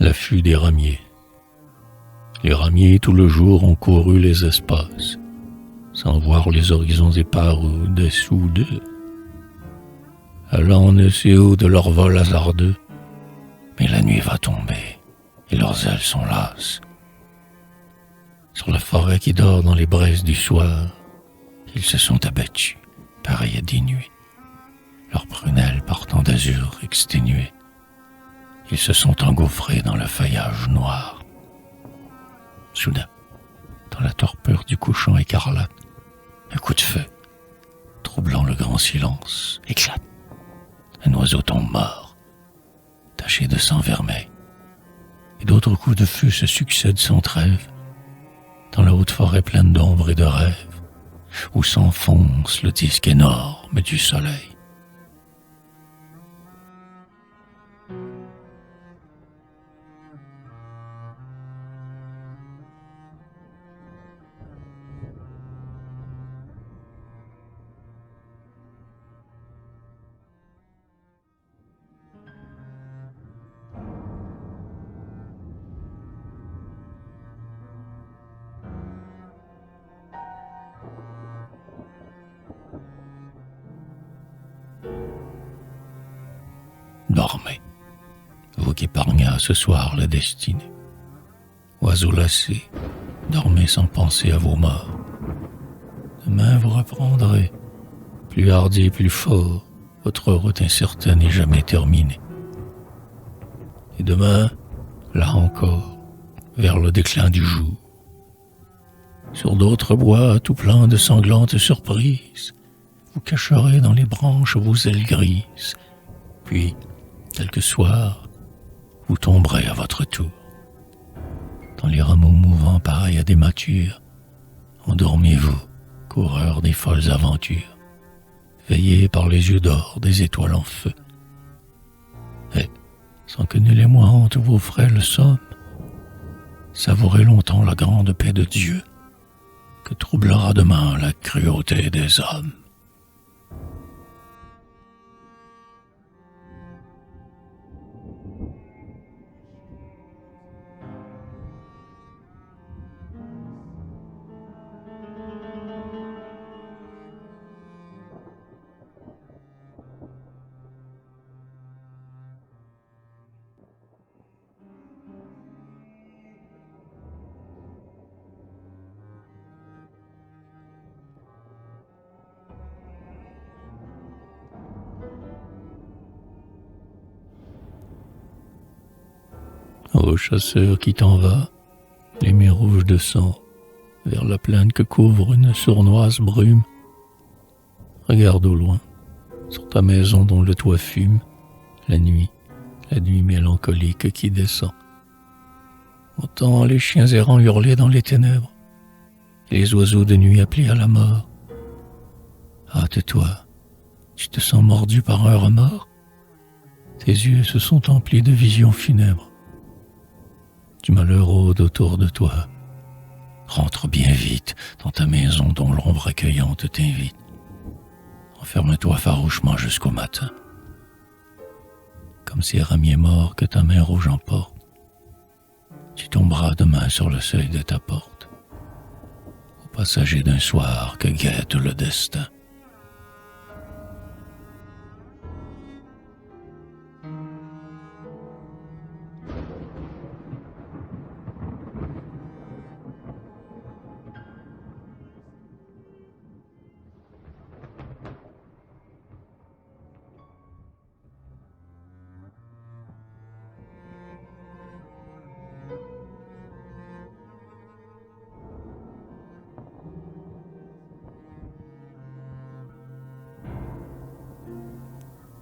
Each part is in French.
L'affût des ramiers. Les ramiers tout le jour ont couru les espaces, sans voir les horizons épars au-dessous d'eux, allant ne sait où de leur vol hasardeux. Mais la nuit va tomber, et leurs ailes sont lasses. Sur la forêt qui dort dans les braises du soir, ils se sont abattus, pareils à des nuées, leurs prunelles partant d'azur exténuées. Ils se sont engouffrés dans le feuillage noir. Soudain, dans la torpeur du couchant écarlate, un coup de feu, troublant le grand silence, éclate. Un oiseau tombe mort, taché de sang vermeil, et d'autres coups de feu se succèdent sans trêve, dans la haute forêt pleine d'ombre et de rêves, où s'enfonce le disque énorme du soleil. Dormez, vous qui épargnez à ce soir la destinée. Oiseaux lassés, dormez sans penser à vos morts. Demain vous reprendrez, plus hardi, plus fort, votre route incertaine et jamais terminée. Et demain, là encore, vers le déclin du jour, sur d'autres bois tout pleins de sanglantes surprises, vous cacherez dans les branches vos ailes grises, puis, quelque soir, vous tomberez à votre tour. Dans les rameaux mouvants pareils à des matures, endormez-vous, coureurs des folles aventures, veillés par les yeux d'or des étoiles en feu. Et, sans que nul émoi hante vos frêles sommes, savourez longtemps la grande paix de Dieu, que troublera demain la cruauté des hommes. Ô chasseur qui t'en vas, les mains rouges de sang, vers la plaine que couvre une sournoise brume, regarde au loin, sur ta maison dont le toit fume, la nuit mélancolique qui descend. Entends les chiens errants hurler dans les ténèbres, et les oiseaux de nuit appeler à la mort. Hâte-toi, tu te sens mordu par un remords, tes yeux se sont emplis de visions funèbres. Du malheur rôde autour de toi. Rentre bien vite dans ta maison dont l'ombre accueillante t'invite. Enferme-toi farouchement jusqu'au matin. Comme ces ramiers morts que ta main rouge emporte, tu tomberas demain sur le seuil de ta porte, au passager d'un soir que guette le destin.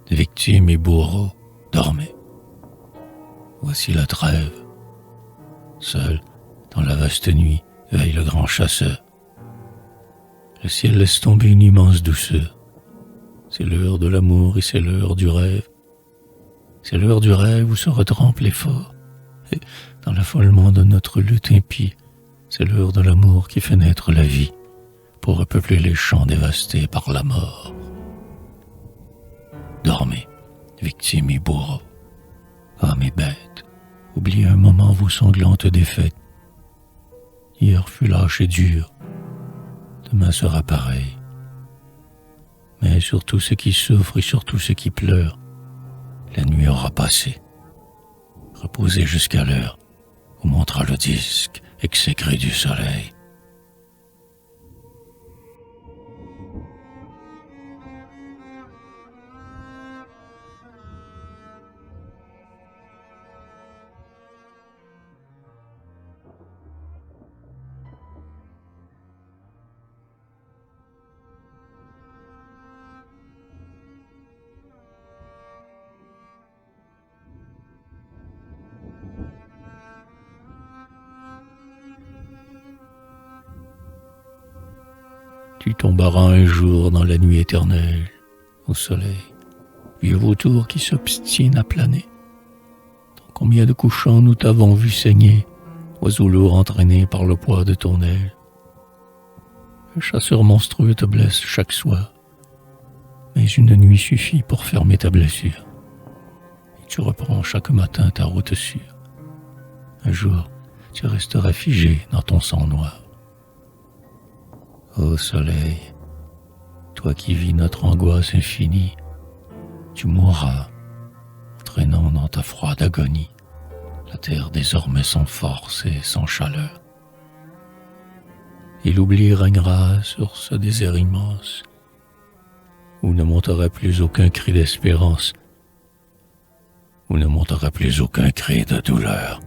Victimes et bourreaux, dormez. Voici la trêve. Seul, dans la vaste nuit, veille le grand chasseur. Le ciel laisse tomber une immense douceur. C'est l'heure de l'amour et c'est l'heure du rêve. C'est l'heure du rêve où se retrempent l'effort. Et dans l'affolement de notre lutte impie, c'est l'heure de l'amour qui fait naître la vie pour repeupler les champs dévastés par la mort. Dormez, victimes et bourreaux, hommes et bêtes, Oubliez un moment vos sanglantes défaites. Hier fut lâche et dur, demain sera pareil. Mais sur tous ceux qui souffrent et sur tous ceux qui pleurent, la nuit aura passé. Reposez jusqu'à l'heure où montrera le disque exécré du soleil. Tu tomberas un jour dans la nuit éternelle, au soleil, vieux vautour qui s'obstine à planer. Dans combien de couchants nous t'avons vu saigner, oiseau lourd entraîné par le poids de ton aile. Un chasseur monstrueux te blesse chaque soir, mais une nuit suffit pour fermer ta blessure. Et tu reprends chaque matin ta route sûre. Un jour, tu resteras figé dans ton sang noir. Ô soleil, toi qui vis notre angoisse infinie, tu mourras, traînant dans ta froide agonie la terre désormais sans force et sans chaleur. Et l'oubli régnera sur ce désert immense, où ne monterait plus aucun cri d'espérance, où ne monterait plus aucun cri de douleur.